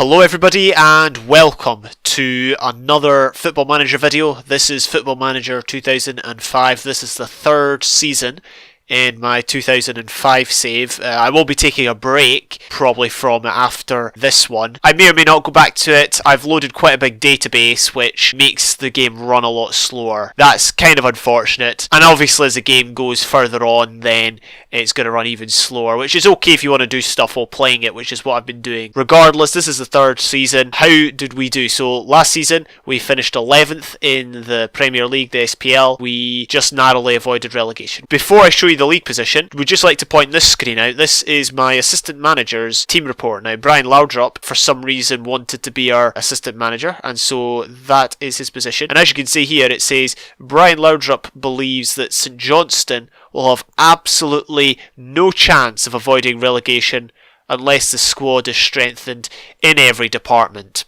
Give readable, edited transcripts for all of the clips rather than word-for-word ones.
Hello everybody and welcome to another Football Manager video. This is Football Manager 2005. This is the third season in my 2005 save. I will be taking a break probably from after this one. I may or may not go back to it. I've loaded quite a big database which makes the game run a lot slower. That's kind of unfortunate, and obviously as the game goes further on then it's going to run even slower, which is okay if you want to do stuff while playing it, which is what I've been doing. Regardless, this is the third season. How did we do? So last season we finished 11th in the Premier League, the SPL. We just narrowly avoided relegation. Before I show you the league position, we'd just like to point this screen out. This is my assistant manager's team report. Now Brian Laudrup for some reason wanted to be our assistant manager, and so that is his position. And as you can see here, it says Brian Laudrup believes that St Johnstone will have absolutely no chance of avoiding relegation unless the squad is strengthened in every department.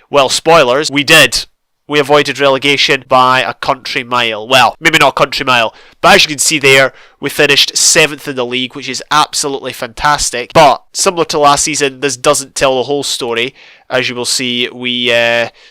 Well, spoilers, we did. We avoided relegation by a country mile. Well, maybe not a country mile, but as you can see there, we finished 7th in the league, which is absolutely fantastic. But similar to last season, this doesn't tell the whole story. As you will see, we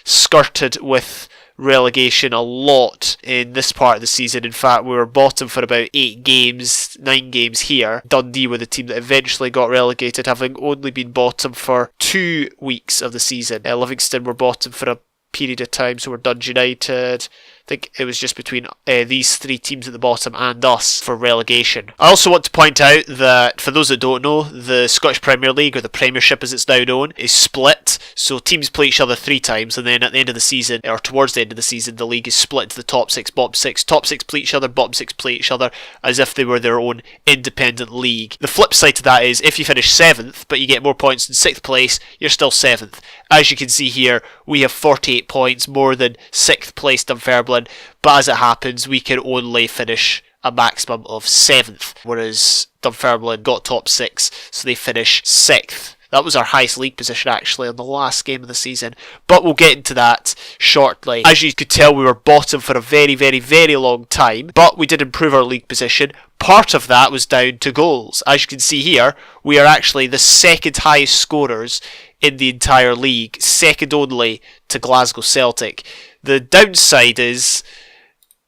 skirted with relegation a lot in this part of the season. In fact, we were bottom for about 9 games here. Dundee were the team that eventually got relegated, having only been bottom for 2 weeks of the season. Livingston were bottom for a period of time, so we're Dundee United. I think it was just between these 3 teams at the bottom and us for relegation. I also want to point out that, for those that don't know, the Scottish Premier League, or the Premiership as it's now known, is split. So teams play each other 3 times, and then at the end of the season, or towards the end of the season, the league is split into the top 6, bottom 6. Top 6 play each other, bottom 6 play each other, as if they were their own independent league. The flip side to that is, if you finish 7th, but you get more points in 6th place, you're still 7th. As you can see here, we have 48 points, more than 6th place Dunfermline, but as it happens, we can only finish a maximum of 7th, whereas Dunfermline got top 6, so they finish 6th. That was our highest league position actually on the last game of the season, but we'll get into that shortly. As you could tell, we were bottom for a very, very, very long time, but we did improve our league position. Part of that was down to goals. As you can see here, we are actually the second highest scorers in the entire league, second only to Glasgow Celtic. The downside is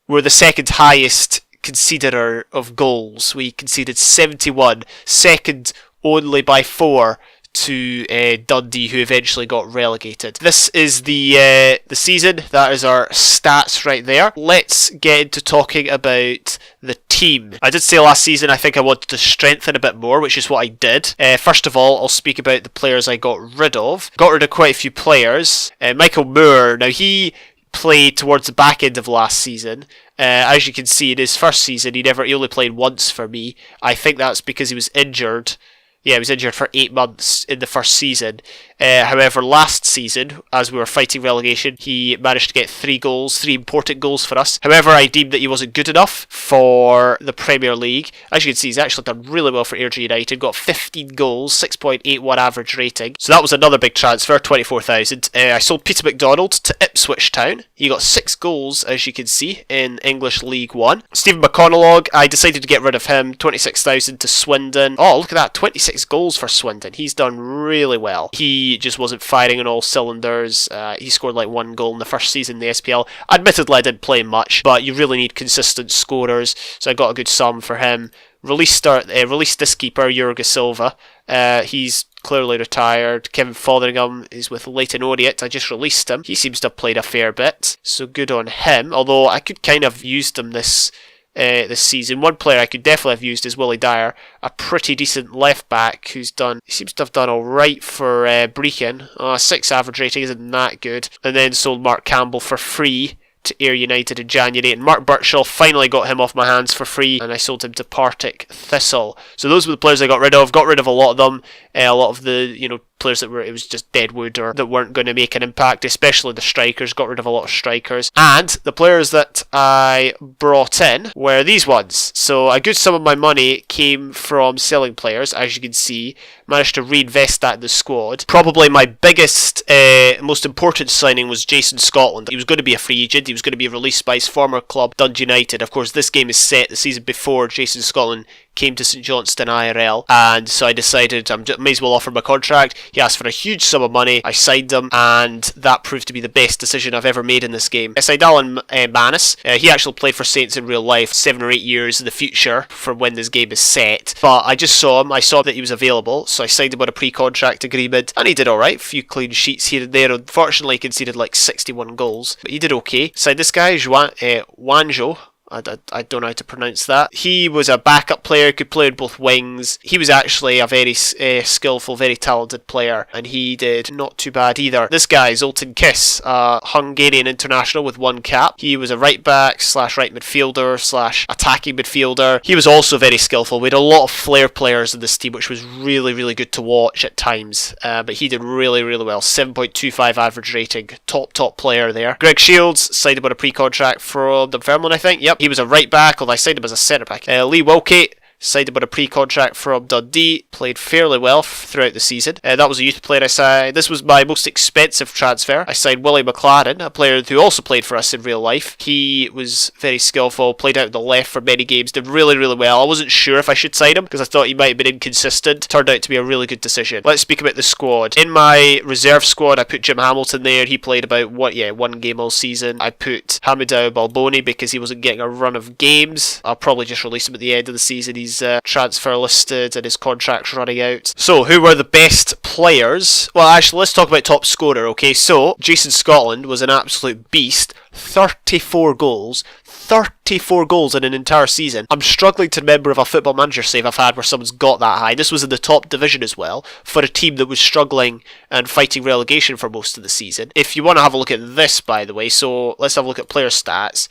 we're the second highest conceder of goals. We conceded 71, second only by 4 to Dundee, who eventually got relegated. This is the season. That is our stats right there. Let's get into talking about the team. I did say last season I think I wanted to strengthen a bit more, which is what I did. First of all, I'll speak about the players I got rid of. Got rid of quite a few players. Michael Moore, now he played towards the back end of last season. As you can see, in his first season, he only played once for me. I think that's because he was injured. Yeah, he was injured for 8 months in the first season. However, last season, as we were fighting relegation, he managed to get 3 goals, 3 important goals for us. However, I deemed that he wasn't good enough for the Premier League. As you can see, he's actually done really well for Airdrie United. Got 15 goals, 6.81 average rating. So that was another big transfer, 24,000. I sold Peter McDonald to Ipswich Town. He got 6 goals, as you can see, in English League One. Stephen McConaughey, I decided to get rid of him. 26,000 to Swindon. Oh, look at that, 26 goals for Swindon. He's done really well. He just wasn't firing on all cylinders. He scored like 1 goal in the first season in the SPL. Admittedly, I didn't play much, but you really need consistent scorers, so I got a good sum for him. Released this keeper, Jurgen Silva. He's clearly retired. Kevin Fotheringham is with Leyton Orient. I just released him. He seems to have played a fair bit, so good on him. Although I could kind of used him this season. One player I could definitely have used is Willie Dyer, a pretty decent left back he seems to have done alright for Brechin. 6 average rating isn't that good. And then sold Mark Campbell for free to Ayr United in January, and Mark Birchall, finally got him off my hands for free, and I sold him to Partick Thistle. So those were the players I got rid of. Got rid of a lot of them. A lot of the players that it was just deadwood or that weren't going to make an impact, especially the strikers. Got rid of a lot of strikers. And the players that I brought in were these ones. So a good sum of my money came from selling players, as you can see. Managed to reinvest that in the squad. Probably my biggest, most important signing was Jason Scotland. He was going to be a free agent. He was going to be released by his former club, Dundee United. Of course, this game is set the season before Jason Scotland came to St Johnstone IRL, and so I decided I may as well offer him a contract. He asked for a huge sum of money, I signed him, and that proved to be the best decision I've ever made in this game. I signed Alan Manis. He actually played for Saints in real life 7 or 8 years in the future from when this game is set, but I just saw him, I saw that he was available, so I signed him on a pre-contract agreement, and he did alright, a few clean sheets here and there. Unfortunately he conceded like 61 goals, but he did okay. Signed this guy, Wanjo. I don't know how to pronounce that. He was a backup player, could play on both wings. He was actually a very skillful, very talented player, and he did not too bad either. This guy, Zoltan Kiss, a Hungarian international with 1 cap. He was a right back slash right midfielder slash attacking midfielder. He was also very skillful. We had a lot of flair players in this team, which was really, really good to watch at times. But he did really, really well. 7.25 average rating. Top player there. Greg Shields signed him on a pre-contract from Dunfermline, I think. Yep. He was a right back, although I signed him as a centre back. Lee Wilkie signed him on a pre-contract from Dundee, played fairly well throughout the season. That was a youth player I signed. This was my most expensive transfer. I signed Willie McLaren, a player who also played for us in real life. He was very skillful, played out on the left for many games, did really, really well. I wasn't sure if I should sign him because I thought he might have been inconsistent. Turned out to be a really good decision. Let's speak about the squad. In my reserve squad, I put Jim Hamilton there. He played about, 1 game all season. I put Hamidou Balboni because he wasn't getting a run of games. I'll probably just release him at the end of the season. He's transfer listed and his contract's running out. So, who were the best players? Well, actually, let's talk about top scorer, okay? So, Jason Scotland was an absolute beast. 34 goals. 34 goals in an entire season. I'm struggling to remember of a Football Manager save I've had where someone's got that high. This was in the top division as well, for a team that was struggling and fighting relegation for most of the season. If you want to have a look at this, by the way, so let's have a look at player stats.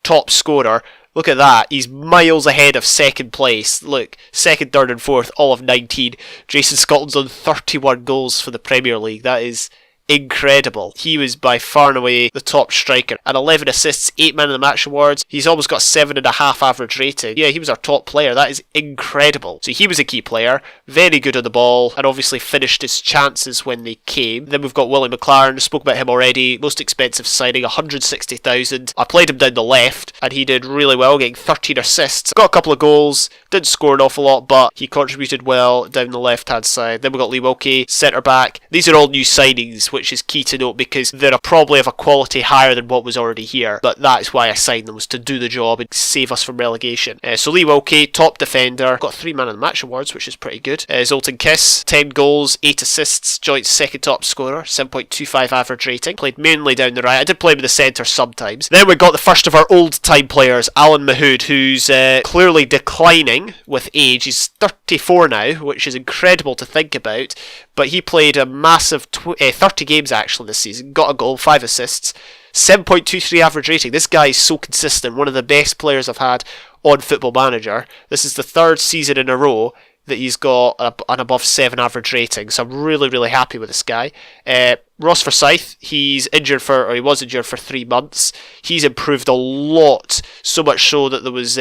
Top scorer. Look at that. He's miles ahead of second place. Look, second, third and fourth, all of 19. Jason Scotland's on 31 goals for the Premier League. That is incredible. He was by far and away the top striker. And 11 assists, 8 man of the match awards. He's almost got 7.5 average rating. Yeah, he was our top player. That is incredible. So he was a key player, very good on the ball, and obviously finished his chances when they came. Then we've got Willie McLaren, spoke about him already. Most expensive signing, 160,000. I played him down the left, and he did really well, getting 13 assists. Got a couple of goals, didn't score an awful lot, but he contributed well down the left-hand side. Then we've got Lee Wilkie, centre-back. These are all new signings, which is key to note because they're probably of a quality higher than what was already here. But that's why I signed them, was to do the job and save us from relegation. So Lee Wilkie, top defender, got 3 man of the match awards, which is pretty good. Zoltan Kiss, 10 goals, 8 assists, joint second top scorer, 7.25 average rating. Played mainly down the right. I did play him in the centre sometimes. Then we got the first of our old time players, Alan Mahood, who's clearly declining with age. He's 34 now, which is incredible to think about. But he played a massive 30 games actually this season, got a goal, 5 assists, 7.23 average rating. This guy is so consistent, one of the best players I've had on Football Manager. This is the 3rd season in a row that he's got an above 7 average rating, so I'm really, really happy with this guy. Ross Forsyth, he was injured for 3 months. He's improved a lot, so much so that there was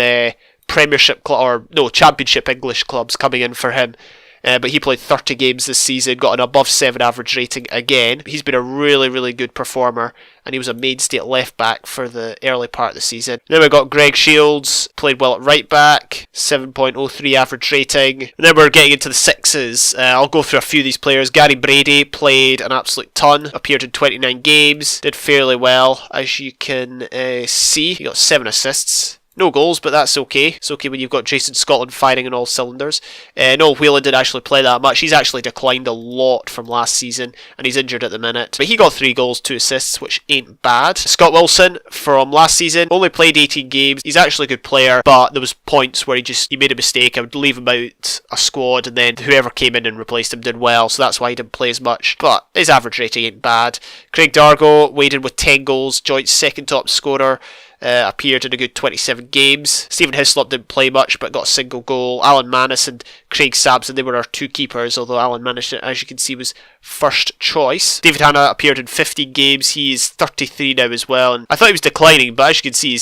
Championship English clubs coming in for him. But he played 30 games this season, got an above 7 average rating again. He's been a really, really good performer, and he was a mainstay at left back for the early part of the season. Then we got Greg Shields, played well at right back, 7.03 average rating. And then we're getting into the sixes. I'll go through a few of these players. Gary Brady played an absolute ton, appeared in 29 games, did fairly well, as you can see. He got 7 assists. No goals, but that's okay. It's okay when you've got Jason Scotland firing on all cylinders. Noel Whelan didn't actually play that much. He's actually declined a lot from last season, and he's injured at the minute. But he got 3 goals, 2 assists, which ain't bad. Scott Wilson, from last season, only played 18 games. He's actually a good player, but there was points where he made a mistake. I would leave him out a squad, and then whoever came in and replaced him did well, so that's why he didn't play as much. But his average rating ain't bad. Craig Dargo weighed in with 10 goals, joint second top scorer. Appeared in a good 27 games. Stephen Hislop didn't play much but got a single goal. Alan Manis and Craig Sampson, they were our 2 keepers, although Alan Manis, as you can see, was first choice. David Hanna appeared in 15 games. He is 33 now as well, and I thought he was declining, but as you can see,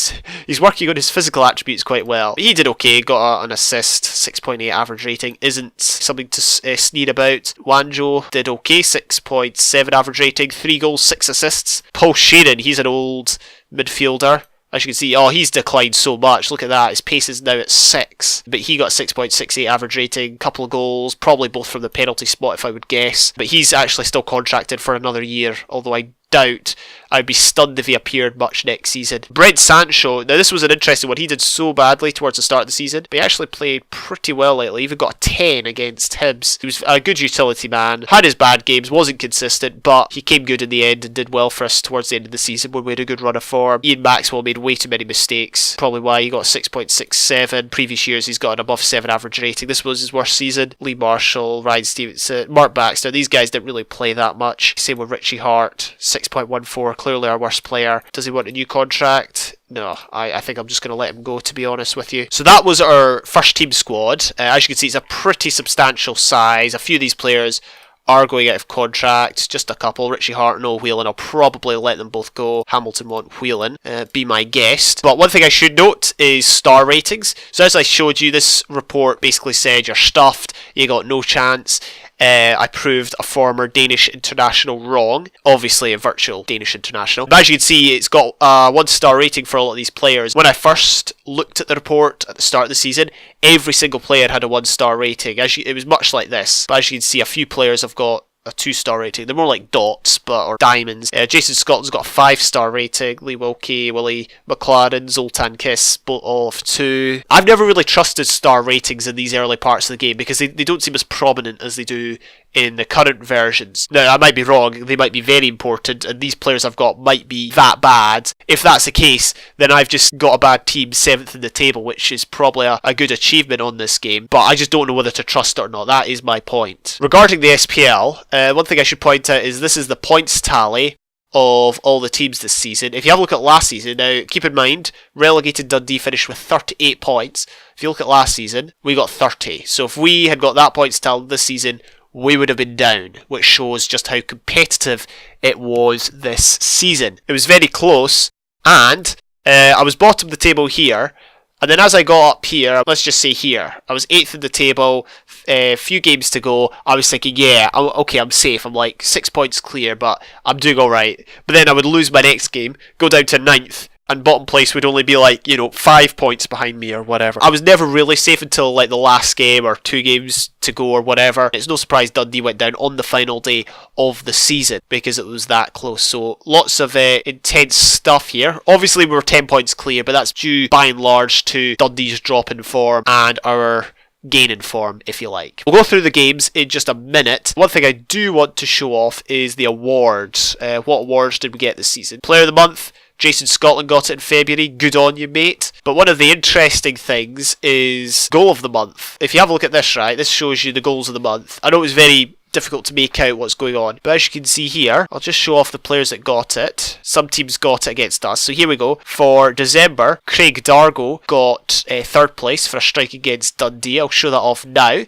he's working on his physical attributes quite well. He did okay, got an assist, 6.8 average rating, isn't something to sneer about. Wanjo did okay, 6.7 average rating, 3 goals, 6 assists. Paul Sheeran, he's an old midfielder. As you can see, he's declined so much. Look at that. His pace is now at 6. But he got 6.68 average rating, couple of goals, probably both from the penalty spot if I would guess. But he's actually still contracted for another year, although I doubt. I'd be stunned if he appeared much next season. Brent Sancho, now this was an interesting one. He did so badly towards the start of the season, but he actually played pretty well lately. He even got a 10 against Hibs. He was a good utility man, had his bad games, wasn't consistent, but he came good in the end and did well for us towards the end of the season when we had a good run of form. Ian Maxwell made way too many mistakes, probably why he got 6.67. Previous years he's got an above 7 average rating. This was his worst season. Lee Marshall, Ryan Stevenson, Mark Baxter, these guys didn't really play that much. Same with Richie Hart, 6.14, clearly our worst player. Does he want a new contract? No, I think I'm just going to let him go, to be honest with you. So that was our first team squad. As you can see, it's a pretty substantial size. A few of these players are going out of contract, just a couple. Richie Hart, no Whelan. I'll probably let them both go. Hamilton want Whelan, be my guest. But one thing I should note is star ratings. So as I showed you, this report basically said you're stuffed, you got no chance. I proved a former Danish international wrong. Obviously a virtual Danish international. But as you can see, it's got a 1-star rating for a lot of these players. When I first looked at the report at the start of the season, every single player had a 1-star rating. It was much like this. But as you can see, a few players have got a 2-star rating. They're more like dots, or diamonds. Jason Scotland's got a 5-star rating. Lee Wilkie, Willie McLaren, Zoltan Kiss, both all of 2. I've never really trusted star ratings in these early parts of the game because they don't seem as prominent as they do in the current versions. Now, I might be wrong, they might be very important, and these players I've got might be that bad. If that's the case, then I've just got a bad team 7th in the table, which is probably a good achievement on this game, but I just don't know whether to trust it or not. That is my point. Regarding the SPL, one thing I should point out is this is the points tally of all the teams this season. If you have a look at last season, now keep in mind, relegated Dundee finished with 38 points. If you look at last season, we got 30. So if we had got that points tally this season, we would have been down, which shows just how competitive it was this season. It was very close, and I was bottom of the table here, and then as I got up here, let's just say here, I was 8th in the table, a few games to go. I was thinking, yeah, okay, I'm safe. I'm like 6 points clear, but I'm doing alright. But then I would lose my next game, go down to 9th, and bottom place would only be like, 5 points behind me or whatever. I was never really safe until like the last game or 2 games to go or whatever. It's no surprise Dundee went down on the final day of the season because it was that close. So lots of intense stuff here. Obviously we were 10 points clear, but that's due by and large to Dundee's drop in form and our gain in form, if you like. We'll go through the games in just a minute. One thing I do want to show off is the awards. What awards did we get this season? Player of the Month, Jason Scotland got it in February. Good on you, mate. But one of the interesting things is Goal of the Month. If you have a look at this, right, this shows you the goals of the month. I know it was very difficult to make out what's going on, but as you can see here, I'll just show off the players that got it. Some teams got it against us. So here we go. For December, Craig Dargo got 3rd place for a strike against Dundee. I'll show that off now.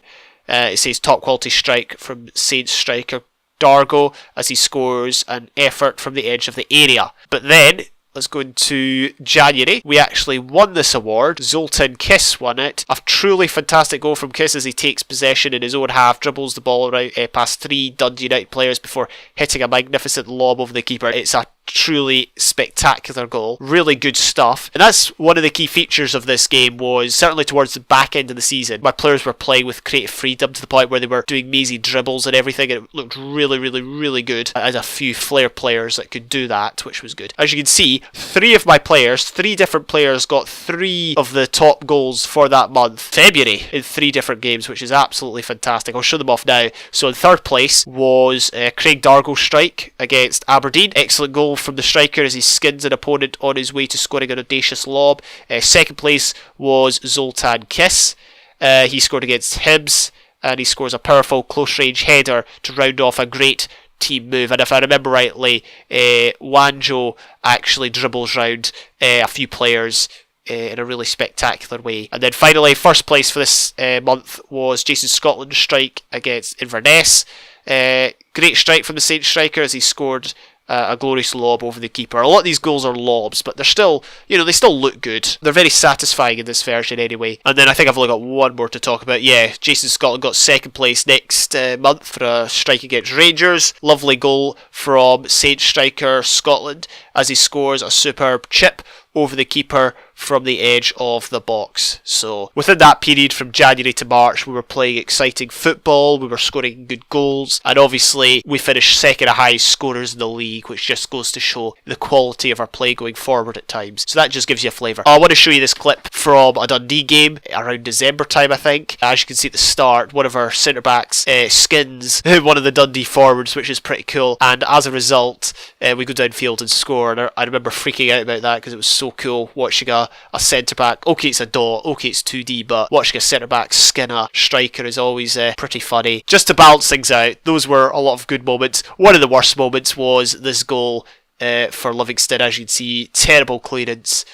It says top quality strike from Saints striker Dargo as he scores an effort from the edge of the area. But then let's go into January. We actually won this award. Zoltan Kiss won it. A truly fantastic goal from Kiss as he takes possession in his own half, dribbles the ball around past 3 Dundee United players before hitting a magnificent lob over the keeper. It's a truly spectacular goal. Really good stuff. And that's one of the key features of this game, was certainly towards the back end of the season, my players were playing with creative freedom to the point where they were doing mazy dribbles and everything, and it looked really, really, really good. I had a few flair players that could do that, which was good. As you can see, 3 of my players, 3 different players got 3 of the top goals for that month, February, in 3 different games, which is absolutely fantastic. I'll show them off now. So in 3rd place was Craig Dargo's strike against Aberdeen. Excellent goal from the striker as he skins an opponent on his way to scoring an audacious lob. 2nd place was Zoltan Kiss. He scored against Hibs, and he scores a powerful close range header to round off a great team move. And if I remember rightly, Wanjo actually dribbles round a few players in a really spectacular way. And then finally, 1st place for this month was Jason Scotland's strike against Inverness. Great strike from the Saints striker as he scored a glorious lob over the keeper. A lot of these goals are lobs, but they're still, they still look good. They're very satisfying in this version anyway. And then I think I've only got one more to talk about. Yeah, Jason Scotland got 2nd place next month for a strike against Rangers. Lovely goal from Saints striker Scotland as he scores a superb chip over the keeper from the edge of the box. So within that period from January to March, we were playing exciting football, we were scoring good goals, and obviously we finished second highest scorers in the league, which just goes to show the quality of our play going forward at times. So that just gives you a flavour. I want to show you this clip from a Dundee game around December time, I think. As you can see at the start, one of our centre backs skins one of the Dundee forwards, which is pretty cool, and as a result we go downfield and score, and I remember freaking out about that because it was so cool watching a centre back. Okay, it's a dot, okay, it's 2D, but watching a centre back skin a striker is always pretty funny. Just to balance things out, those were a lot of good moments. One of the worst moments was this goal for Livingston. As you can see, terrible clearance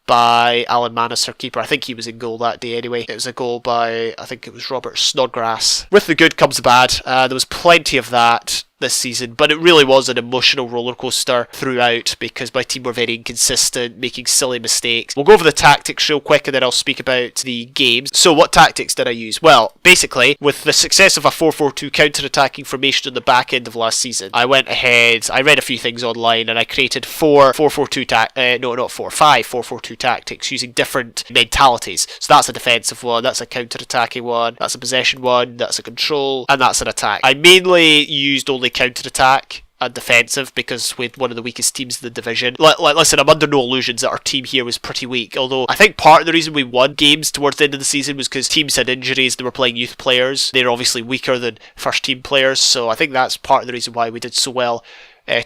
by Alan Manus, our keeper. I think he was in goal that day anyway. It was a goal by, I think it was Robert Snodgrass. With the good comes the bad. There was plenty of that this season, but it really was an emotional rollercoaster throughout because my team were very inconsistent, making silly mistakes. We'll go over the tactics real quick and then I'll speak about the games. So what tactics did I use? Well, basically, with the success of a 4-4-2 counter-attacking formation at the back end of last season, I went ahead, I read a few things online and I created 5-4-4-2 tactics using different mentalities. So that's a defensive one, that's a counter-attacking one, that's a possession one, that's a control, and that's an attack. I mainly used only counter-attack and defensive because with one of the weakest teams in the division. Listen, I'm under no illusions that our team here was pretty weak, although I think part of the reason we won games towards the end of the season was because teams had injuries, they were playing youth players, they're obviously weaker than first team players, so I think that's part of the reason why we did so well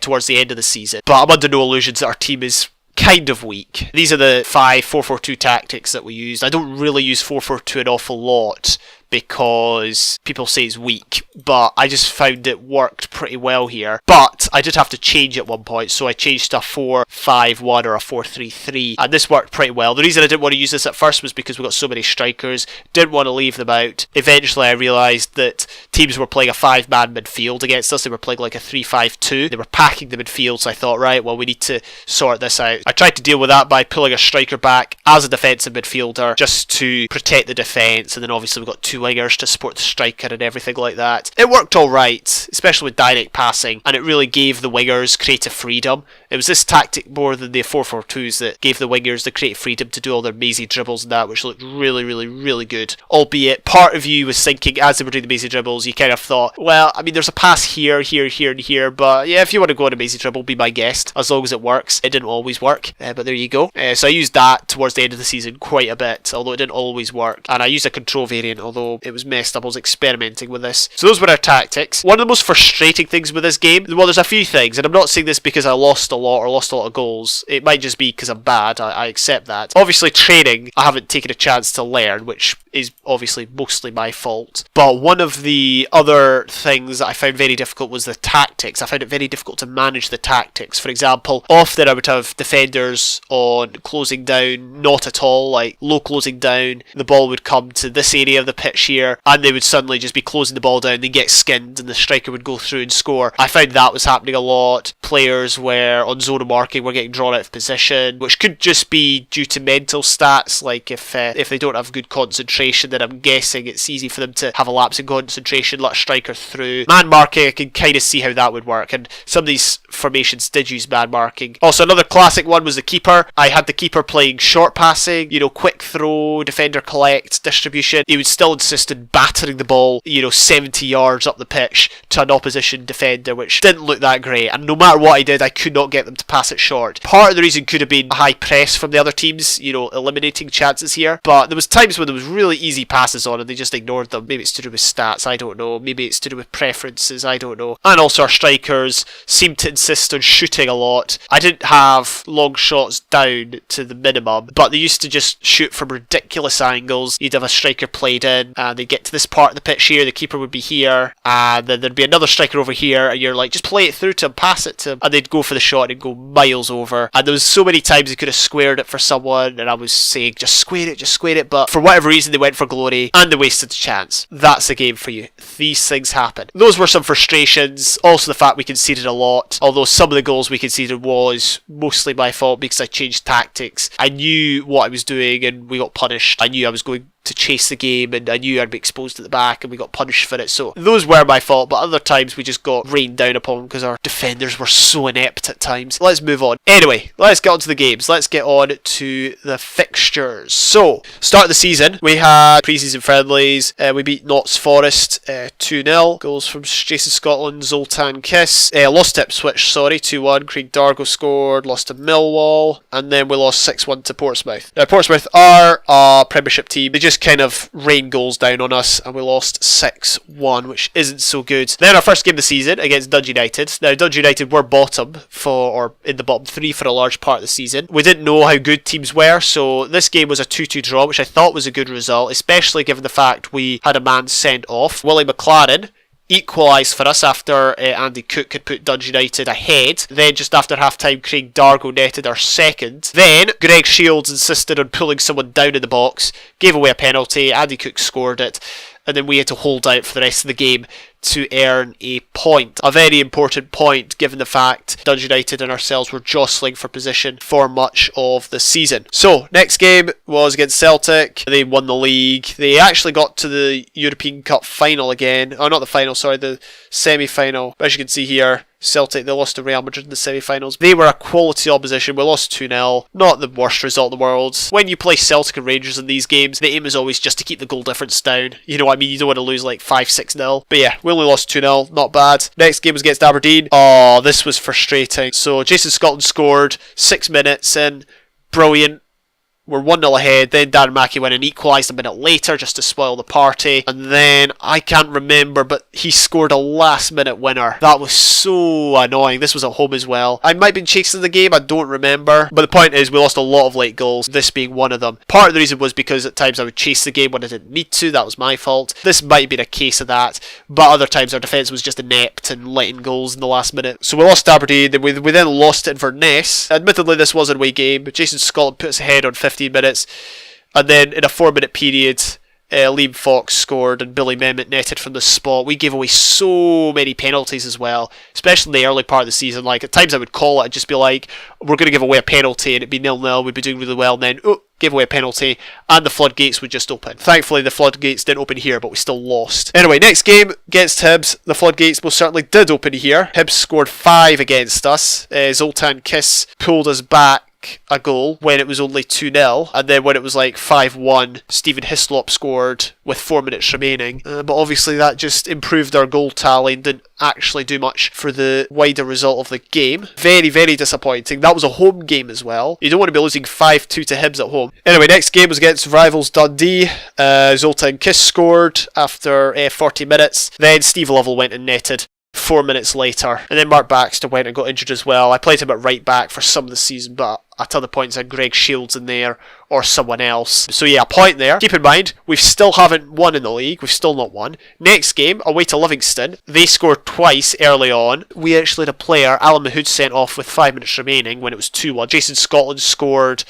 towards the end of the season. But I'm under no illusions that our team is kind of weak. These are the 5-4-4-2 tactics that we used. I don't really use 4-4-2 an awful lot because people say it's weak, but I just found it worked pretty well here. But I did have to change at one point, so I changed to a 4-5-1 or a 4-3-3, and this worked pretty well. The reason I didn't want to use this at first was because we got so many strikers, didn't want to leave them out. Eventually I realised that teams were playing a 5-man midfield against us, they were playing like a 3-5-2, they were packing the midfield, so I thought, right, well we need to sort this out. I tried to deal with that by pulling a striker back as a defensive midfielder just to protect the defence, and then obviously we got two wingers to support the striker and everything like that. It worked alright, especially with direct passing, and it really gave the wingers creative freedom. It was this tactic more than the 4-4-2s that gave the wingers the creative freedom to do all their mazy dribbles and that, which looked really, really, really good. Albeit, part of you was thinking, as they were doing the mazy dribbles, you kind of thought, well, I mean, there's a pass here, here, here, and here, but yeah, if you want to go on a mazy dribble, be my guest, as long as it works. It didn't always work, but there you go. So I used that towards the end of the season quite a bit, although it didn't always work. And I used a control variant, although it was messed up. I was experimenting with this. So those were our tactics. One of the most frustrating things with this game, well, there's a few things, and I'm not saying this because I lost a lot or lost a lot of goals. It might just be because I'm bad. I accept that. Obviously, training, I haven't taken a chance to learn, which is obviously mostly my fault. But one of the other things that I found very difficult was the tactics. I found it very difficult to manage the tactics. For example, often I would have defenders on closing down, not at all, like low closing down. The ball would come to this area of the pitch here, and they would suddenly just be closing the ball down, they get skinned, and the striker would go through and score. I found that was happening a lot. Players were on zone marking, were getting drawn out of position, which could just be due to mental stats, like if they don't have good concentration, then I'm guessing it's easy for them to have a lapse in concentration, let a striker through. Man marking, I can kind of see how that would work, and some of these formations did use man marking. Also, another classic one was the keeper. I had the keeper playing short passing, quick throw, defender collect, distribution. He would still insist on battering the ball, 70 yards up the pitch to an opposition defender, which didn't look that great, and no matter what I did, I could not get them to pass it short. Part of the reason could have been a high press from the other teams, eliminating chances here, but there was times when there was really easy passes on and they just ignored them. Maybe it's to do with stats, I don't know. Maybe it's to do with preferences, I don't know. And also our strikers seemed to insist on shooting a lot. I didn't have long shots down to the minimum, but they used to just shoot from ridiculous angles. You'd have a striker played in and they'd get to this part of the pitch here, the keeper would be here, and then there'd be another striker over here, and you're like, just play it through to him, pass it to him, and they'd go for the shot and go miles over. And there was so many times they could have squared it for someone, and I was saying, just square it, but for whatever reason they went for glory and they wasted the chance. That's the game for you. These things happen. Those were some frustrations. Also the fact we conceded a lot, although some of the goals we conceded was mostly my fault because I changed tactics. I knew what I was doing and we got punished. I knew I was going to chase the game, and I knew I'd be exposed at the back and we got punished for it, so those were my fault. But other times we just got rained down upon because our defenders were so inept at times. Let's move on. Anyway, let's get on to the games. Let's get on to the fixtures. So, start of the season, we had pre-season friendlies. We beat Notts Forest 2-0. Goals from Jason Scotland, Zoltan Kiss. Lost to Ipswich, 2-1. Craig Dargo scored. Lost to Millwall. And then we lost 6-1 to Portsmouth. Now, Portsmouth are a Premiership team. They just kind of rained goals down on us, and we lost 6-1, which isn't so good. Then our first game of the season against Dundee United. Now, Dundee United were or in the bottom three for a large part of the season. We didn't know how good teams were, so this game was a 2-2 draw, which I thought was a good result, especially given the fact we had a man sent off. Willie McLaren equalised for us after Andy Cook had put Dundee United ahead. Then just after half-time, Craig Dargo netted our second. Then Greg Shields insisted on pulling someone down in the box, gave away a penalty, Andy Cook scored it, and then we had to hold out for the rest of the game to earn a point. A very important point given the fact Dundee United and ourselves were jostling for position for much of the season. So, next game was against Celtic. They won the league. They actually got to the European Cup final again. Oh, not the final, sorry, the semi-final. As you can see here, Celtic, they lost to Real Madrid in the semi-finals. They were a quality opposition. We lost 2-0. Not the worst result in the world. When you play Celtic and Rangers in these games, the aim is always just to keep the goal difference down. You know what I mean? You don't want to lose like 5-6-0. But yeah, we only lost 2-0. Not bad. Next game was against Aberdeen. Oh, this was frustrating. So Jason Scotland scored 6 minutes in. Brilliant. We're 1-0 ahead, then Darren Mackey went and equalised a minute later just to spoil the party, and then, I can't remember, but he scored a last minute winner. That was so annoying. This was at home as well. I might have been chasing the game, I don't remember, but the point is we lost a lot of late goals, this being one of them. Part of the reason was because at times I would chase the game when I didn't need to, that was my fault. This might have been a case of that, but other times our defence was just inept and letting goals in the last minute. So we lost to Aberdeen, then we then lost to Inverness. Admittedly, this was an away game, but Jason Scotland put us ahead on 15 minutes, and then in a 4-minute period Liam Fox scored and Billy Mehmet netted from the spot. We gave away so many penalties as well, especially in the early part of the season. Like at times I would call it and just be like, we're going to give away a penalty, and it'd be 0-0, we'd be doing really well, and then give away a penalty and the floodgates would just open. Thankfully the floodgates didn't open here, but we still lost. Anyway, next game against Hibs, the floodgates most certainly did open here. Hibs scored 5 against us. Zoltan Kiss pulled us back a goal when it was only 2-0, and then when it was like 5-1, Stephen Hislop scored with 4 minutes remaining, but obviously that just improved our goal tally and didn't actually do much for the wider result of the game. Very, very disappointing. That was a home game as well. You don't want to be losing 5-2 to Hibs at home. Anyway, next game was against rivals Dundee. Zoltan Kiss scored after 40 minutes, then Steve Lovell went and netted 4 minutes later, and then Mark Baxter went and got injured as well. I played him at right back for some of the season, but at other points I had Greg Shields in there or someone else. So yeah, a point there. Keep in mind, we still haven't won in the league. We've still not won. Next game, away to Livingston. They scored twice early on. We actually had a player, Alan Mahood, sent off with 5 minutes remaining when it was 2-1. Jason Scotland scored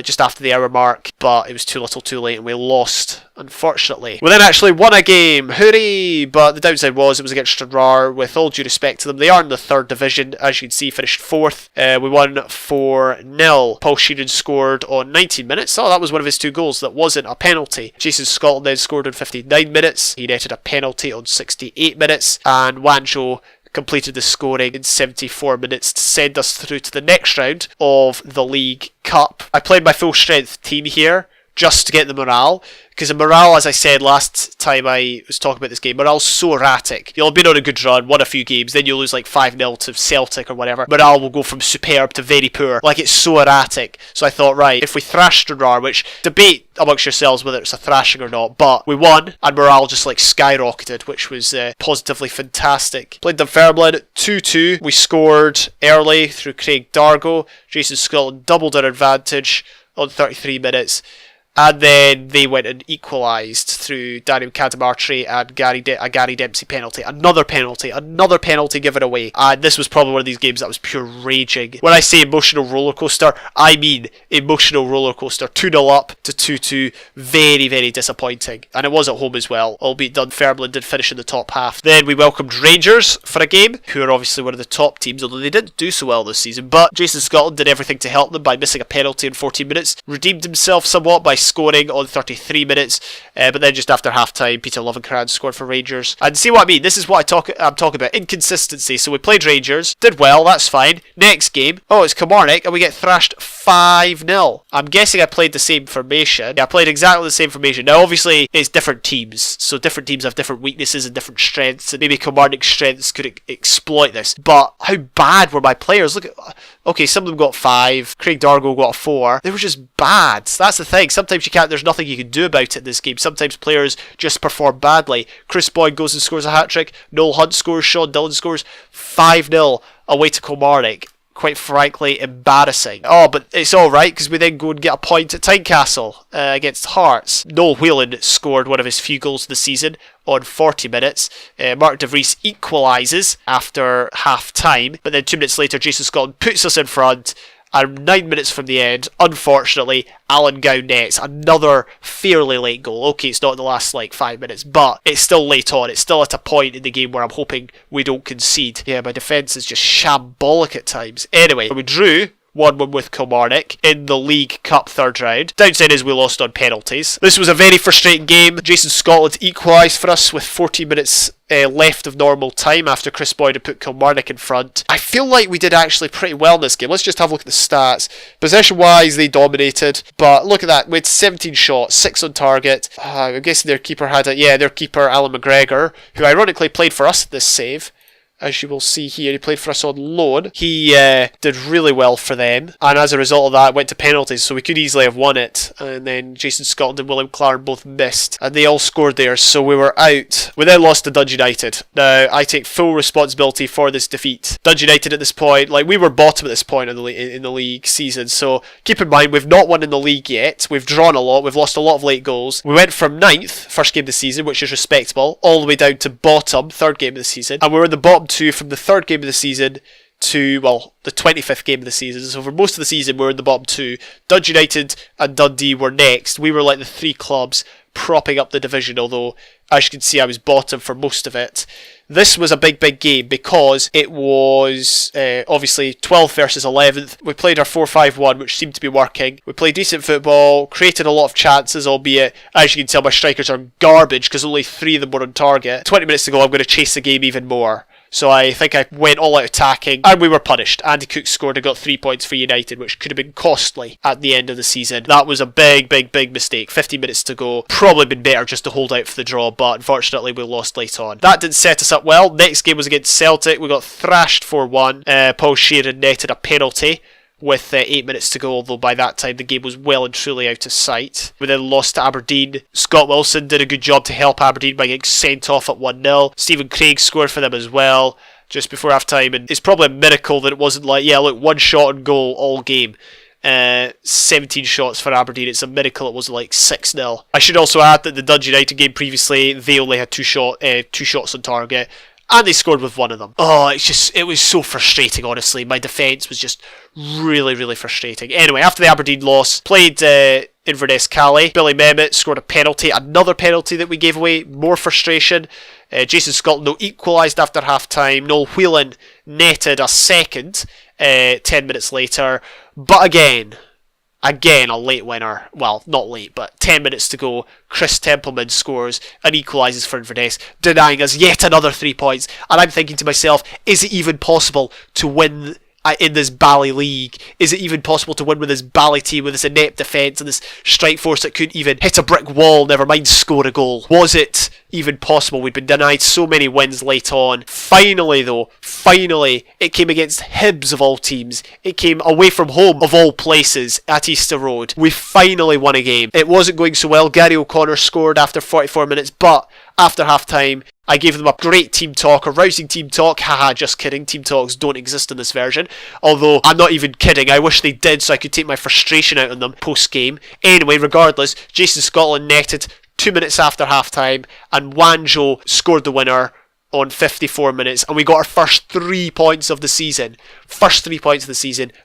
just after the hour mark, but it was too little too late and we lost, unfortunately. We then actually won a game, hooray! But the downside was it was against Stranraer. With all due respect to them, they are in the 3rd division, as you can see, finished 4th. We won 4-0. Paul Sheeran scored on 19 minutes. Oh, that was one of his 2 goals. That wasn't a penalty. Jason Scotland then scored on 59 minutes. He netted a penalty on 68 minutes, and Wanjo completed the scoring in 74 minutes to send us through to the next round of the League Cup. I played my full strength team here just to get the morale, because the morale, as I said last time I was talking about this game, morale's so erratic. You'll have been on a good run, won a few games, then you'll lose like 5-0 to Celtic or whatever. Morale will go from superb to very poor. Like, it's so erratic. So I thought, right, if we thrash Stranraer, which debate amongst yourselves whether it's a thrashing or not, but we won, and morale just like skyrocketed, which was positively fantastic. Played Dunfermline 2-2. We scored early through Craig Dargo. Jason Scotland doubled our advantage on 33 minutes. And then they went and equalised through Daniel Cadamartri and a Gary Dempsey penalty. Another penalty given away. And this was probably one of these games that was pure raging. When I say emotional rollercoaster, I mean emotional rollercoaster. 2-0 up to 2-2. Very, very disappointing. And it was at home as well, albeit Dunfermline did finish in the top half. Then we welcomed Rangers for a game, who are obviously one of the top teams, although they didn't do so well this season. But Jason Scotland did everything to help them by missing a penalty in 14 minutes. Redeemed himself somewhat by scoring on 33 minutes, but then just after half-time, Peter Lovenkran scored for Rangers. And see what I mean? This is what I'm talking about. Inconsistency. So we played Rangers, did well, that's fine. Next game, it's Kilmarnock, and we get thrashed 5-0. I'm guessing I played the same formation. Yeah, I played exactly the same formation. Now, obviously, it's different teams, so different teams have different weaknesses and different strengths, and maybe Kilmarnock's strengths could exploit this. But how bad were my players? Look at... Okay, some of them got 5. Craig Dargo got a 4. They were just bad. That's the thing. Sometimes there's nothing you can do about it in this game. Sometimes players just perform badly. Chris Boyd goes and scores a hat-trick. Noel Hunt scores. Sean Dillon scores. 5-0 away to Kilmarnock. Quite frankly, embarrassing. But it's alright, because we then go and get a point at Tynecastle against Hearts. Noel Whelan scored one of his few goals of the season on 40 minutes. Mark De Vries equalises after half-time, but then 2 minutes later, Jason Scotland puts us in front. And 9 minutes from the end, unfortunately, Alan Gow nets another fairly late goal. Okay, it's not in the last 5 minutes, but it's still late on. It's still at a point in the game where I'm hoping we don't concede. Yeah, my defence is just shambolic at times. Anyway, we drew 1-1 with Kilmarnock in the League Cup third round. Downside is we lost on penalties. This was a very frustrating game. Jason Scotland equalised for us with 14 minutes left of normal time after Chris Boyd had put Kilmarnock in front. I feel like we did actually pretty well in this game. Let's just have a look at the stats. Possession-wise, they dominated, but look at that. We had 17 shots, 6 on target. I'm guessing their keeper their keeper, Alan McGregor, who ironically played for us at this save. As you will see here, he played for us on loan. He did really well for them, and as a result of that, went to penalties, so we could easily have won it. And then Jason Scotland and William Clarn both missed, and they all scored there, so we were out. We then lost to Dundee United. Now, I take full responsibility for this defeat. Dundee United at this point, we were bottom at this point in the league season, so keep in mind, we've not won in the league yet. We've drawn a lot, we've lost a lot of late goals. We went from 9th, first game of the season, which is respectable, all the way down to bottom, third game of the season, and we were in the bottom 2 from the third game of the season to, the 25th game of the season. So for most of the season, we were in the bottom 2. Dundee United and Dundee were next. We were like the 3 clubs propping up the division, although, as you can see, I was bottom for most of it. This was a big game because it was obviously 12th versus 11th. We played our 4-5-1, which seemed to be working. We played decent football, created a lot of chances, albeit, as you can tell, my strikers are garbage because only 3 of them were on target. 20 minutes to go, I'm going to chase the game even more. So I think I went all out attacking, and we were punished. Andy Cook scored and got 3 points for United, which could have been costly at the end of the season. That was a big mistake. 15 minutes to go. Probably been better just to hold out for the draw, but unfortunately we lost late on. That didn't set us up well. Next game was against Celtic. We got thrashed 4-1. Paul Sheeran netted a penalty with 8 minutes to go, although by that time the game was well and truly out of sight. We then lost to Aberdeen. Scott Wilson did a good job to help Aberdeen by getting sent off at 1-0. Stephen Craig scored for them as well just before half time, and it's probably a miracle that it wasn't 1 shot on goal all game. 17 shots for Aberdeen. It's a miracle it wasn't 6-0. I should also add that the Dundee United game previously, they only had 2 shots on target, and they scored with 1 of them. It was so frustrating, honestly. My defence was just really frustrating. Anyway, after the Aberdeen loss, played Inverness Calais. Billy Mehmet scored a penalty, another penalty that we gave away, more frustration. Jason Scotland, though, equalised after half-time. Noel Whelan netted a second 10 minutes later. But again, a late winner. Well, not late, but 10 minutes to go. Chris Templeman scores and equalises for Inverness, denying us yet another 3 points. And I'm thinking to myself, is it even possible to win in this bally league? Is it even possible to win with this bally team, with this inept defence and this strike force that couldn't even hit a brick wall, never mind score a goal? Was it even possible? We'd been denied so many wins late on. Finally, it came against Hibs of all teams. It came away from home of all places at Easter Road. We finally won a game. It wasn't going so well. Gary O'Connor scored after 44 minutes, but after half-time, I gave them a great team talk, a rousing team talk. Haha, just kidding. Team talks don't exist in this version. Although, I'm not even kidding. I wish they did so I could take my frustration out on them post-game. Anyway, regardless, Jason Scotland netted 2 minutes after half-time, and Wanjo scored the winner on 54 minutes, and we got our first 3 points of the season.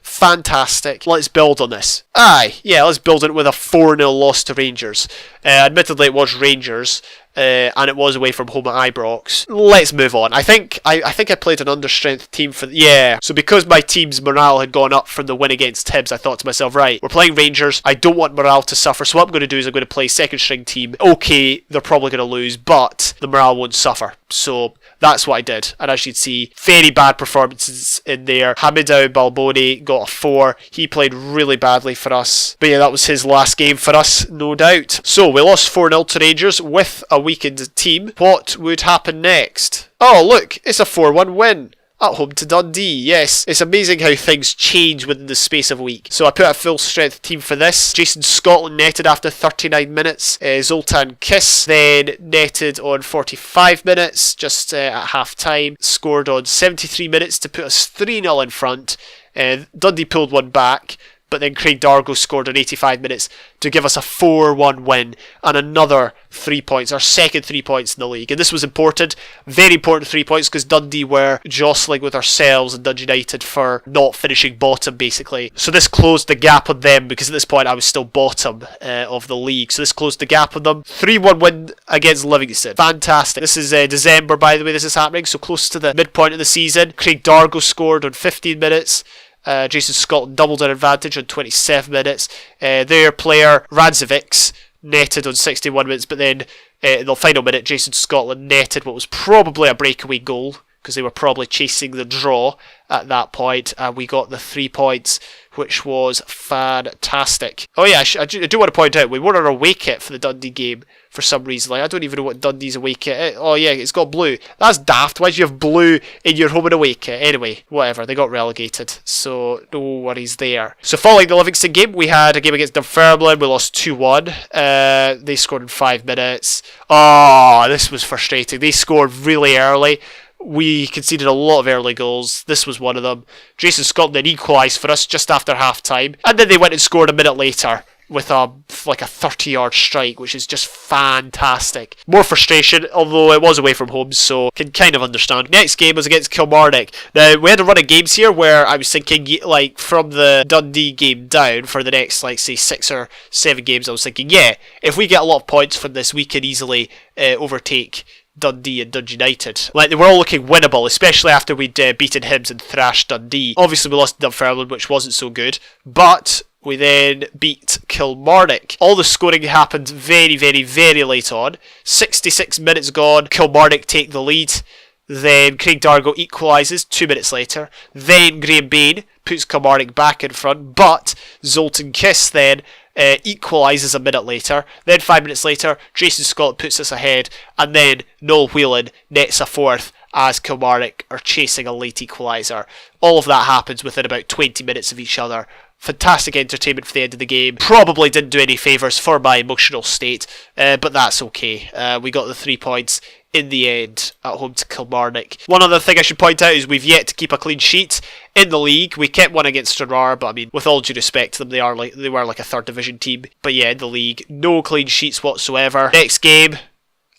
Fantastic. Let's build on this. Let's build on it with a 4-0 loss to Rangers. Admittedly, it was Rangers, and it was away from home at Ibrox. Let's move on. I think I played an understrength team for... Yeah, so because my team's morale had gone up from the win against Hibs, I thought to myself, right, we're playing Rangers, I don't want morale to suffer, so what I'm going to do is I'm going to play second string team. Okay, they're probably going to lose, but the morale won't suffer. So that's what I did, and as you can see, very bad performances in there. Hamidou Balboni got a 4. He played really badly for us, but yeah, that was his last game for us, no doubt. So we lost 4-0 to Rangers with a weakened team. What would happen next? Oh look, it's a 4-1 win at home to Dundee. Yes, it's amazing how things change within the space of a week. So I put a full strength team for this. Jason Scotland netted after 39 minutes. Zoltan Kiss then netted on 45 minutes, just at half time. Scored on 73 minutes to put us 3-0 in front. Dundee pulled one back, but then Craig Dargo scored on 85 minutes to give us a 4-1 win and another 3 points, our second 3 points in the league. And this was important, very important 3 points, because Dundee were jostling with ourselves and Dundee United for not finishing bottom, basically. So this closed the gap on them, because at this point I was still bottom of the league. So this closed the gap on them. 3-1 win against Livingston. Fantastic. This is December, by the way, this is happening, so close to the midpoint of the season. Craig Dargo scored on 15 minutes. Jason Scotland doubled our advantage on 27 minutes. Their player, Radzovic, netted on 61 minutes, but then in the final minute, Jason Scotland netted what was probably a breakaway goal, because they were probably chasing the draw at that point, and we got the 3 points, which was fantastic. Oh yeah, I do want to point out, we wore our away kit for the Dundee game for some reason. Like, I don't even know what Dundee's away kit is. Oh yeah, it's got blue. That's daft. Why do you have blue in your home and away kit? Anyway, whatever, they got relegated, so no worries there. So following the Livingston game, we had a game against Dunfermline. We lost 2-1. They scored in 5 minutes. Oh, this was frustrating. They scored really early. We conceded a lot of early goals. This was one of them. Jason Scotland then equalised for us just after half time, and then they went and scored a minute later with a 30-yard strike, which is just fantastic. More frustration, although it was away from home, so can kind of understand. Next game was against Kilmarnock. Now, we had a run of games here where I was thinking, like, from the Dundee game down for the next, like, say, 6 or 7 games, I was thinking, yeah, if we get a lot of points from this, we can easily overtake Dundee and Dundee United. Like, they were all looking winnable, especially after we'd beaten Hibs and thrashed Dundee. Obviously, we lost to Dunfermline, which wasn't so good, but we then beat Kilmarnock. All the scoring happened very, very, very late on. 66 minutes gone, Kilmarnock take the lead. Then Craig Dargo equalises 2 minutes later. Then Graham Bain puts Kilmarnock back in front, but Zoltan Kiss then equalises a minute later. Then 5 minutes later, Jason Scott puts us ahead, and then Noel Whelan nets a fourth as Kilmarnock are chasing a late equaliser. All of that happens within about 20 minutes of each other. Fantastic entertainment for the end of the game. Probably didn't do any favours for my emotional state, but that's okay. We got the 3 points in the end at home to Kilmarnock. One other thing I should point out is we've yet to keep a clean sheet in the league. We kept one against Stranraer, but I mean, with all due respect to them, they were like a 3rd division team. But yeah, in the league, no clean sheets whatsoever. Next game,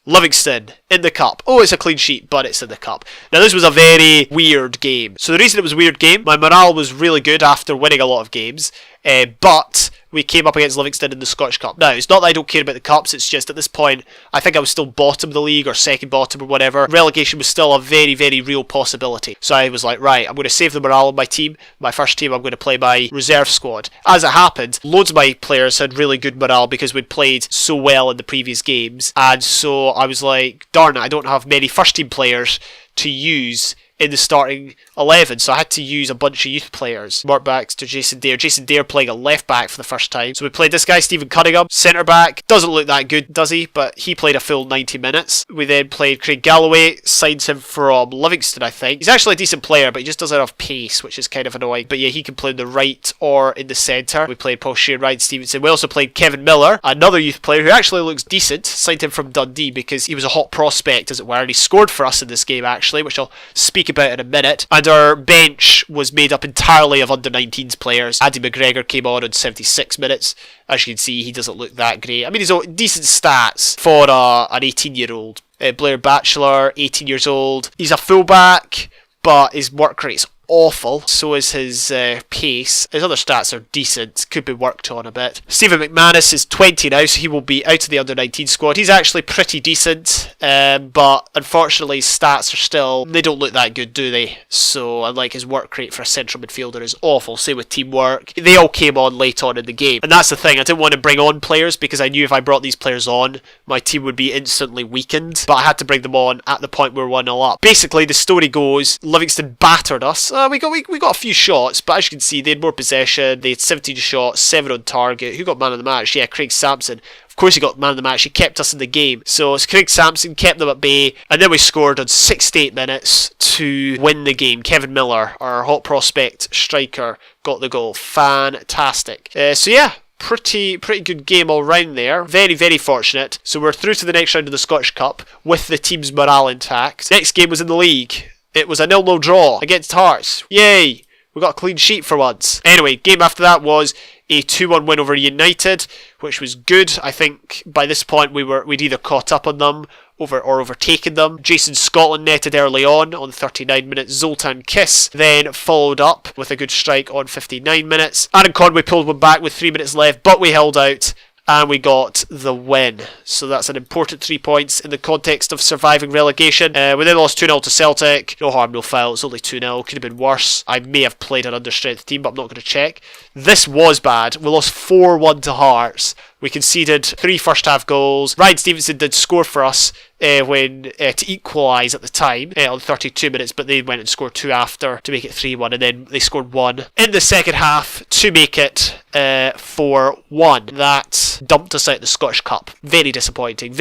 Livingston in the cup. Oh, it's a clean sheet, but it's in the cup. Now, this was a very weird game. So the reason it was a weird game, my morale was really good after winning a lot of games, but we came up against Livingston in the Scottish Cup. Now, it's not that I don't care about the cups, it's just at this point, I think I was still bottom of the league, or second bottom, or whatever. Relegation was still a very, very real possibility. So I was like, right, I'm going to save the morale of my team. My first team, I'm going to play my reserve squad. As it happened, loads of my players had really good morale because we'd played so well in the previous games. And so I was like, darn it, I don't have many first team players to use in the starting 11, so I had to use a bunch of youth players. Mark backs to Jason Dare. Jason Dare playing a left back for the first time. So we played this guy, Stephen Cunningham, centre back. Doesn't look that good, does he? But he played a full 90 minutes. We then played Craig Galloway, signed him from Livingston, I think. He's actually a decent player, but he just doesn't have pace, which is kind of annoying. But yeah, he can play in the right or in the centre. We played Paul Shear, Ryan Stevenson. We also played Kevin Miller, another youth player who actually looks decent. Signed him from Dundee because he was a hot prospect, as it were, and he scored for us in this game, actually, which I'll speak about in a minute. And our bench was made up entirely of under-19s players. Andy McGregor came on 76 minutes. As you can see, he doesn't look that great. I mean, he's decent stats for an 18-year-old. Blair Batchelor, 18 years old. He's a fullback, but his work rate's awful. So is his pace. His other stats are decent, could be worked on a bit. Stephen McManus is 20 now, so he will be out of the under-19 squad. He's actually pretty decent, but unfortunately his stats are still, they don't look that good, do they? So, unlike his work rate for a central midfielder is awful. Same with teamwork. They all came on late on in the game. And that's the thing, I didn't want to bring on players because I knew if I brought these players on, my team would be instantly weakened. But I had to bring them on at the point where we're 1-0 up. Basically, the story goes, Livingston battered us. We got a few shots, but as you can see, they had more possession. They had 17 shots, 7 on target. Who got man of the match? Yeah, Craig Sampson. Of course he got man of the match. He kept us in the game. So it's Craig Sampson, kept them at bay. And then we scored on 68 minutes to win the game. Kevin Miller, our hot prospect striker, got the goal. Fantastic. So yeah, pretty good game all round there. Very, very fortunate. So we're through to the next round of the Scottish Cup with the team's morale intact. Next game was in the league. It was a 0-0 draw against Hearts. Yay! We got a clean sheet for once. Anyway, game after that was a 2-1 win over United, which was good. I think by this point we'd either caught up on them or overtaken them. Jason Scotland netted early on 39 minutes. Zoltan Kiss then followed up with a good strike on 59 minutes. Aaron Conway pulled one back with 3 minutes left, but we held out and we got the win. So that's an important 3 points in the context of surviving relegation. We then lost 2-0 to Celtic. No harm, no foul. It's only 2-0. Could have been worse. I may have played an understrength team, but I'm not going to check. This was bad. We lost 4-1 to Hearts. We conceded 3 first half goals. Ryan Stevenson did score for us to equalise at the time on 32 minutes, but they went and scored 2 after to make it 3-1, and then they scored 1 in the second half to make it 4-1. That dumped us out of the Scottish Cup. Very disappointing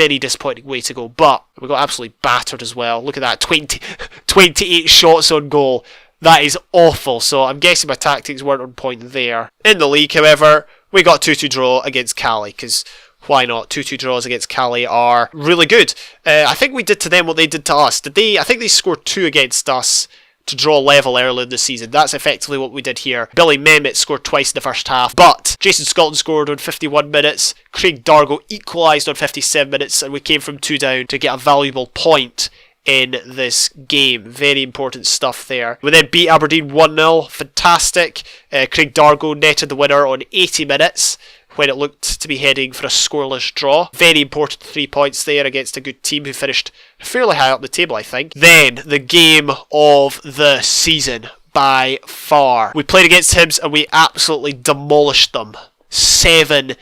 way to go, but we got absolutely battered as well. Look at that, 28 shots on goal. That is awful, so I'm guessing my tactics weren't on point there. In the league, however, we got 2-2 draw against Cali, because why not? 2-2 draws against Cali are really good. I think we did to them what they did to us. I think they scored 2 against us to draw level early in the season. That's effectively what we did here. Billy Mehmet scored twice in the first half, but Jason Scotland scored on 51 minutes. Craig Dargo equalised on 57 minutes, and we came from 2 down to get a valuable point in this game. Very important stuff there. We then beat Aberdeen 1-0. Fantastic. Craig Dargo netted the winner on 80 minutes when it looked to be heading for a scoreless draw. Very important 3 points there against a good team who finished fairly high up the table, I think. Then, the game of the season by far. We played against Hibs and we absolutely demolished them. 7-0.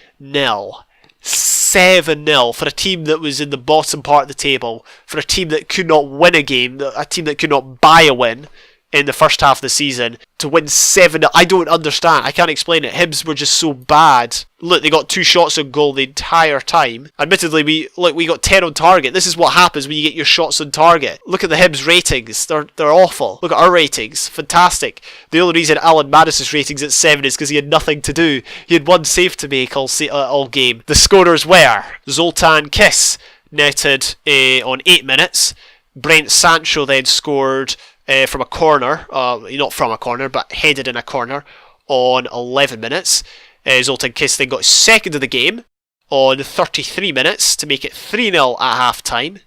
7-0 for a team that was in the bottom part of the table, for a team that could not win a game, a team that could not buy a win in the first half of the season, to win 7-0. I don't understand. I can't explain it. Hibs were just so bad. Look, they got 2 shots on goal the entire time. Admittedly, we got 10 on target. This is what happens when you get your shots on target. Look at the Hibs ratings. They're awful. Look at our ratings. Fantastic. The only reason Alan Mattis's ratings at 7 is because he had nothing to do. He had 1 save to make all game. The scorers were Zoltan Kiss netted on 8 minutes. Brent Sancho then scored from a corner, not from a corner, but headed in a corner on 11 minutes. Zoltan Kiss then got second of the game on 33 minutes to make it 3-0 at half time.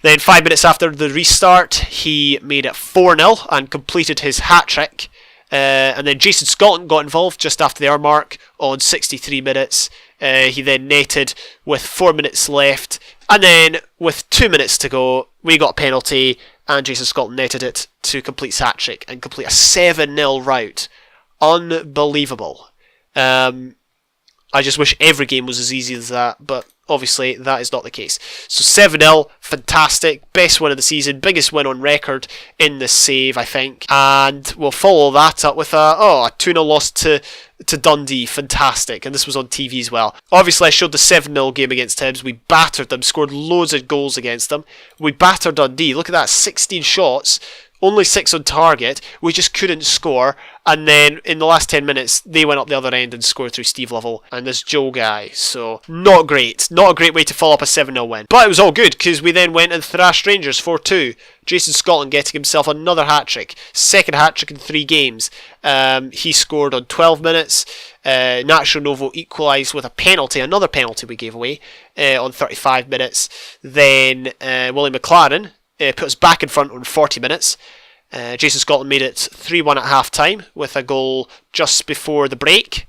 Then 5 minutes after the restart, he made it 4-0 and completed his hat-trick. And then Jason Scotland got involved just after the hour mark on 63 minutes. He then netted with 4 minutes left. And then with 2 minutes to go, we got a penalty and Jason Scotland netted it to complete his hat-trick and complete a 7-0 rout. Unbelievable. I just wish every game was as easy as that, but obviously that is not the case. So 7-0, fantastic, best win of the season, biggest win on record in the save, I think. And we'll follow that up with a 2-0 loss to Dundee, fantastic, and this was on TV as well. Obviously I showed the 7-0 game against Hibs. We battered them, scored loads of goals against them. We battered Dundee, look at that, 16 shots, only 6 on target, we just couldn't score, and then in the last 10 minutes they went up the other end and scored through Steve Lovell and this Joe guy, so not a great way to follow up a 7-0 win. But it was all good because we then went and thrashed Rangers 4-2. Jason Scotland getting himself another hat-trick, second hat-trick in 3 games. He scored on 12 minutes. Nacho Novo equalised with a penalty, another penalty we gave away on 35 minutes. Then Willie McLaren put us back in front on 40 minutes. Jason Scotland made it 3-1 at half-time with a goal just before the break.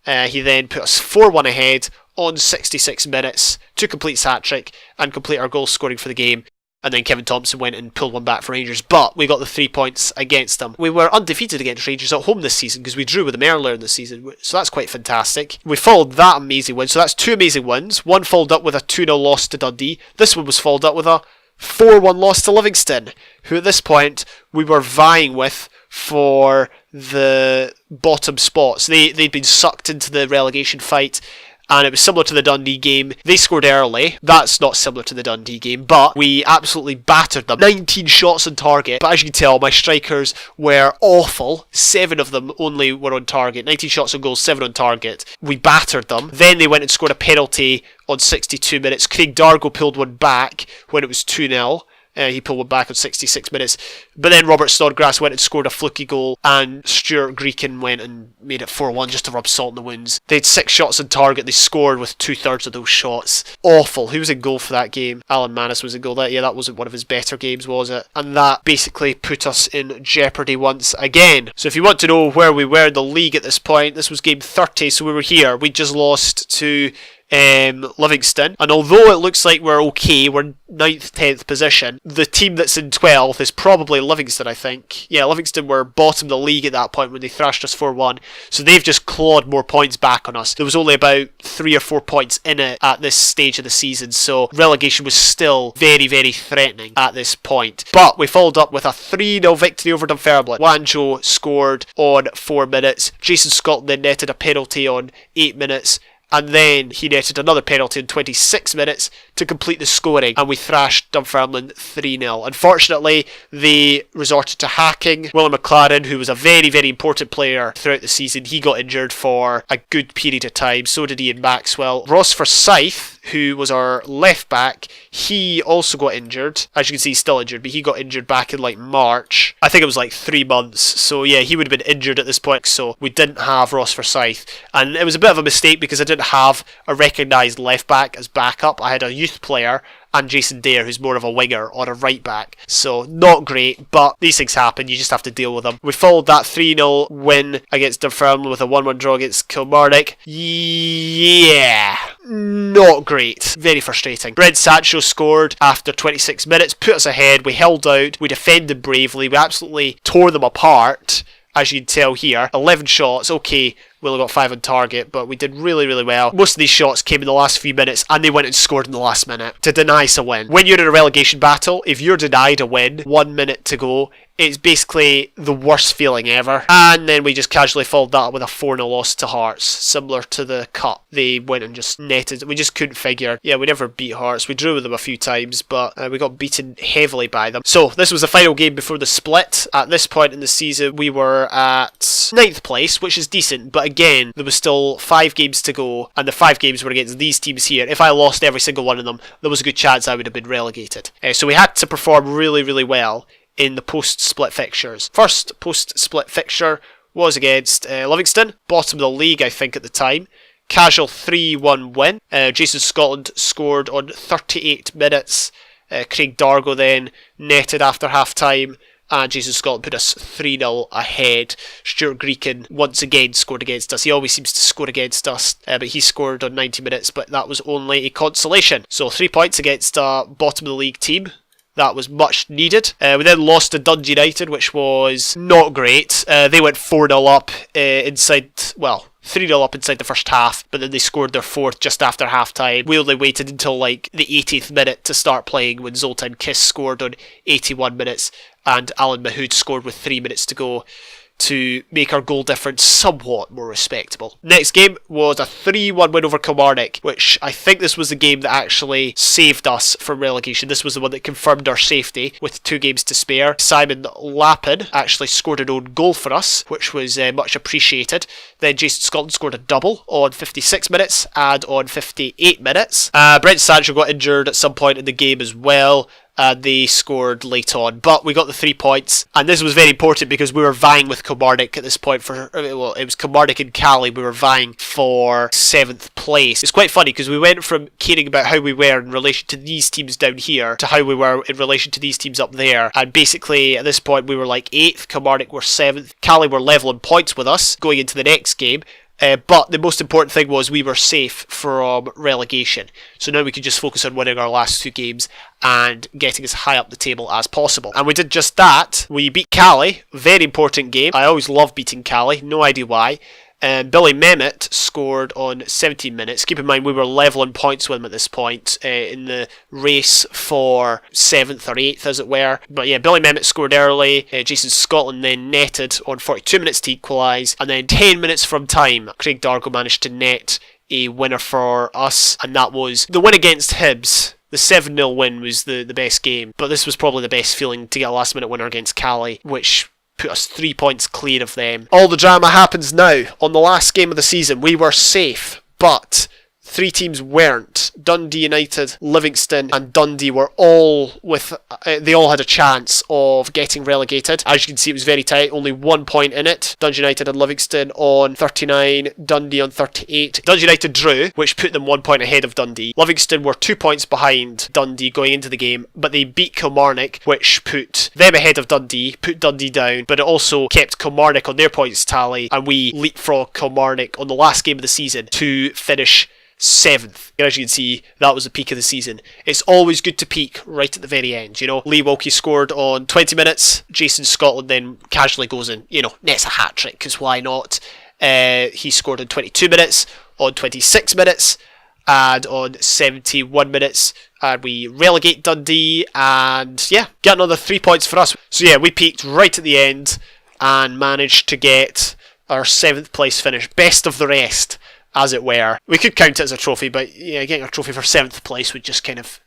He then put us 4-1 ahead on 66 minutes to complete his hat-trick and complete our goal scoring for the game. And then Kevin Thompson went and pulled one back for Rangers, but we got the 3 points against them. We were undefeated against Rangers at home this season because we drew with them earlier in the season, so that's quite fantastic. We followed that amazing win, so that's 2 amazing wins. One followed up with a 2-0 loss to Dundee. This one was followed up with a 4-1 loss to Livingston, who at this point we were vying with for the bottom spots. They'd been sucked into the relegation fight, and it was similar to the Dundee game. They scored early. That's not similar to the Dundee game, but we absolutely battered them. 19 shots on target, but as you can tell, my strikers were awful. 7 of them only were on target. 19 shots on goal, 7 on target. We battered them. Then they went and scored a penalty on 62 minutes. Craig Dargo pulled one back when it was 2-0. He pulled one back on 66 minutes. But then Robert Snodgrass went and scored a fluky goal, and Stuart Greeken went and made it 4-1 just to rub salt in the wounds. They had 6 shots on target. They scored with 2/3 of those shots. Awful. Who was in goal for that game? Alan Manis was in goal. That wasn't one of his better games, was it? And that basically put us in jeopardy once again. So if you want to know where we were in the league at this point, this was game 30, so we were here. We just lost to Livingston, and although it looks like we're okay, we're 9th, 10th position, the team that's in 12th is probably Livingston, I think. Yeah, Livingston were bottom of the league at that point when they thrashed us 4-1, so they've just clawed more points back on us. There was only about 3 or 4 points in it at this stage of the season, so relegation was still very, very threatening at this point. But we followed up with a 3-0 victory over Dunfermline. Wanjo scored on 4 minutes, Jason Scotland then netted a penalty on 8 minutes, and then he netted another penalty in 26 minutes to complete the scoring, and we thrashed Dunfermline 3-0. Unfortunately, they resorted to hacking. William McLaren, who was a very, very important player throughout the season, he got injured for a good period of time. So did Ian Maxwell. Ross Forsyth, who was our left back, he also got injured. As you can see, he's still injured, but he got injured back in like March. I think it was like 3 months. So yeah, he would have been injured at this point. So we didn't have Ross Forsyth. And it was a bit of a mistake because I didn't have a recognised left back as backup. I had a youth player and Jason Dare, who's more of a winger, on a right back. So not great, but these things happen, you just have to deal with them. We followed that 3-0 win against Dunfermline with a 1-1 draw against Kilmarnock. Yeah, not great. Very frustrating. Brent Sancho scored after 26 minutes, put us ahead, we held out, we defended bravely, we absolutely tore them apart. As you can tell here, 11 shots, okay, we only got 5 on target, but we did really, really well. Most of these shots came in the last few minutes, and they went and scored in the last minute to deny us a win. When you're in a relegation battle, if you're denied a win, 1 minute to go, it's basically the worst feeling ever. And then we just casually followed that up with a 4-0 loss to Hearts, similar to the Cup. They went and just netted. We just couldn't figure. Yeah, we never beat Hearts. We drew with them a few times, but we got beaten heavily by them. So this was the final game before the split. At this point in the season, we were at 9th place, which is decent, but again, there was still 5 games to go, and the 5 games were against these teams here. If I lost every single one of them, there was a good chance I would have been relegated. So we had to perform really, really well in the post-split fixtures. First post-split fixture was against Livingston, bottom of the league I think at the time. Casual 3-1 win. Jason Scotland scored on 38 minutes. Craig Dargo then netted after half-time, and Jason Scotland put us 3-0 ahead. Stuart Greeken once again scored against us. He always seems to score against us, but he scored on 90 minutes, but that was only a consolation. So 3 points against a bottom of the league team. That was much needed. We then lost to Dundee United, which was not great. They went 4-0 up inside, well, 3-0 up inside the first half, but then they scored their 4th just after half-time. We only waited until like the 80th minute to start playing when Zoltan Kiss scored on 81 minutes and Alan Mahood scored with 3 minutes to go to make our goal difference somewhat more respectable. Next game was a 3-1 win over Kilmarnock, which I think this was the game that actually saved us from relegation. This was the one that confirmed our safety with 2 games to spare. Simon Lappin actually scored an own goal for us, which was much appreciated. Then Jason Scotland scored a double on 56 minutes and on 58 minutes. Brent Sancho got injured at some point in the game as well. and they scored late on, but we got the 3 points, and this was very important because we were vying with Kilmarnock at this point for, well, it was Kilmarnock and Cali, we were vying for 7th place. It's quite funny because we went from caring about how we were in relation to these teams down here to how we were in relation to these teams up there, and basically at this point we were like 8th, Kilmarnock were 7th, Cali were level in points with us going into the next game. But the most important thing was we were safe from relegation. So now we could just focus on winning our last 2 games and getting as high up the table as possible. And we did just that. We beat Cali, very important game. I always love beating Cali, no idea why. Billy Mehmet scored on 17 minutes. Keep in mind we were level in points with him at this point in the race for 7th or 8th as it were. But yeah, Billy Mehmet scored early. Jason Scotland then netted on 42 minutes to equalise. And then 10 minutes from time, Craig Dargo managed to net a winner for us. And that was the win against Hibs. The 7-0 win was the best game. But this was probably the best feeling to get a last minute winner against Cali, which put us 3 points clear of them. All the drama happens now. On the last game of the season, we were safe, but 3 teams weren't. Dundee United, Livingston and Dundee were all they all had a chance of getting relegated. As you can see, it was very tight, only 1 point in it. Dundee United and Livingston on 39, Dundee on 38. Dundee United drew, which put them 1 point ahead of Dundee. Livingston were 2 points behind Dundee going into the game, but they beat Kilmarnock, which put them ahead of Dundee, put Dundee down, but it also kept Kilmarnock on their points tally, and we leapfrogged Kilmarnock on the last game of the season to finish 7th. As you can see, that was the peak of the season. It's always good to peak right at the very end, you know. Lee Wilkie scored on 20 minutes. Jason Scotland then casually goes in, you know, nets a hat-trick, because why not? He scored on 22 minutes, on 26 minutes, and on 71 minutes. And we relegate Dundee, and yeah, get another 3 points for us. So yeah, we peaked right at the end, and managed to get our 7th place finish. Best of the rest, as it were. We could count it as a trophy, but yeah, getting a trophy for 7th place would just kind of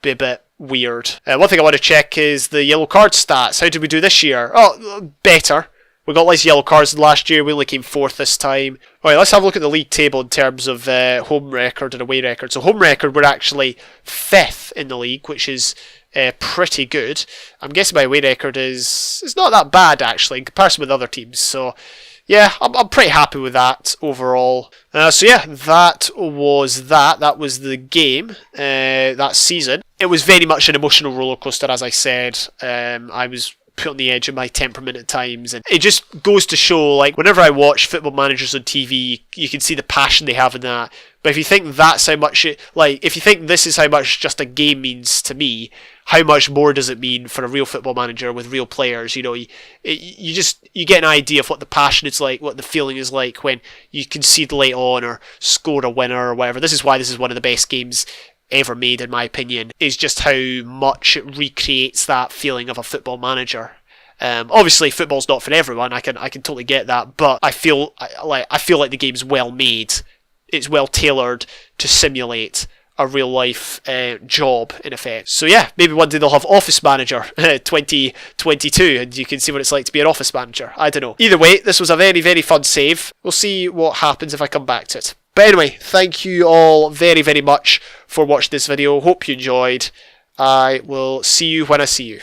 be a bit weird. One thing I want to check is the yellow card stats. How did we do this year? Oh, better. We got less yellow cards than last year. We only came 4th this time. Alright, let's have a look at the league table in terms of home record and away record. So home record, we're actually 5th in the league, which is pretty good. I'm guessing my away record is not that bad, actually, in comparison with other teams. So yeah, I'm pretty happy with that overall. So yeah, that was that. That was the game that season. It was very much an emotional roller coaster, as I said. I was put on the edge of my temperament at times, and it just goes to show, like, whenever I watch football managers on TV, you can see the passion they have in that. But if you think that's how much if you think this is how much just a game means to me, how much more does it mean for a real football manager with real players? You know, you get an idea of what the passion is like, what the feeling is like when you concede late on or score a winner or whatever. This is why this is one of the best games ever made, in my opinion, is just how much it recreates that feeling of a football manager. Obviously, football's not for everyone. I can totally get that, but I feel like the game's well made. It's well tailored to simulate a real life job, in effect. So yeah, maybe one day they'll have Office Manager 2022 and you can see what it's like to be an office manager. I don't know. Either way, this was a very, very fun save. We'll see what happens if I come back to it. But anyway, thank you all very, very much for watching this video. Hope you enjoyed. I will see you when I see you.